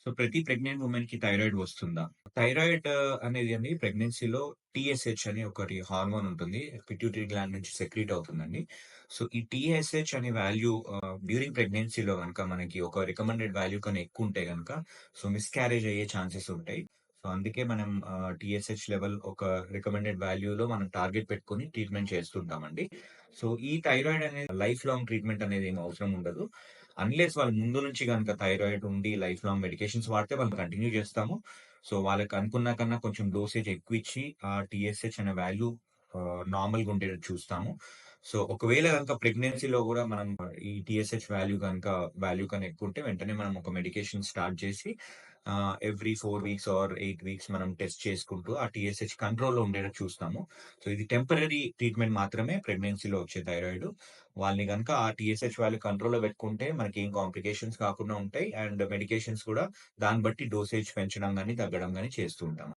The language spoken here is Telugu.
సో, ప్రతి ప్రెగ్నెంట్ వుమెన్‌కి థైరాయిడ్ వస్తుందా? థైరాయిడ్ అనేది అండి ప్రెగ్నెన్సీలో టీఎస్‌హెచ్ అని ఒకటి హార్మోన్ ఉంటుంది. పిట్యూటరీ గ్లాండ్ నుంచి సెక్రీట్ అవుతుందండి. సో, ఈ టీఎస్‌హెచ్ అనే వాల్యూ డ్యూరింగ్ ప్రెగ్నెన్సీలో గనక మనకి ఒక రికమెండెడ్ వాల్యూ కన్నా ఎక్కువుంటే గనక సో, మిస్‌క్యారేజ్ అయ్యే ఛాన్సెస్ ఉంటాయి. సో, అందుకే మనం టీఎస్‌హెచ్ లెవెల్ ఒక రికమెండెడ్ వాల్యూలో మనం టార్గెట్ పెట్టుకొని ట్రీట్మెంట్ చేస్తుంటామండి. సో, ఈ థైరాయిడ్ అనేది లైఫ్ లాంగ్ ట్రీట్మెంట్ అనేది ఏమి అవసరం ఉండదు. అన్‌లెస్ వాళ్ళు ముందు నుంచి గనక థైరాయిడ్ ఉండి లైఫ్ లాంగ్ మెడికేషన్స్ వాడితే వాళ్ళు కంటిన్యూ చేస్తాము. సో, వాళ్ళకి అనుకున్న కన్నా కొంచెం డోసేజ్ ఎక్కువిచ్చి ఆ టీఎస్‌హెచ్ అనే వాల్యూ నార్మల్‌గా ఉండేటట్టు చూస్తాము. సో, ఒకవేళ గనక ప్రెగ్నెన్సీలో గూడా మనం ఈ టీఎస్‌హెచ్ వాల్యూ కన్నా ఎక్కువుంటే వెంటనే మనం ఒక మెడికేషన్ స్టార్ట్ చేసి ఎవ్రీ 4 వీక్స్ ఆర్ 8 వీక్స్ మనం టెస్ట్ చేసుకుంటూ ఆ టీఎస్‌హెచ్ కంట్రోల్‌లో ఉండేటట్టు చూస్తాము. సో, ఇది టెంపరరీ ట్రీట్మెంట్ మాత్రమే ప్రెగ్నెన్సీలో వచ్చే థైరాయిడ్. వాళ్ళని గనక ఆ టీఎస్‌హెచ్ వాల్యూ కంట్రోల్‌లో పెట్టుకుంటే మనకేం కాంప్లికేషన్స్ కాకుండా ఉంటాయి. అండ్ మెడికేషన్స్ కూడా దాన్ని బట్టి డోసేజ్ పెంచడం గాని, తగ్గడం గాని చేస్తూ ఉంటాం.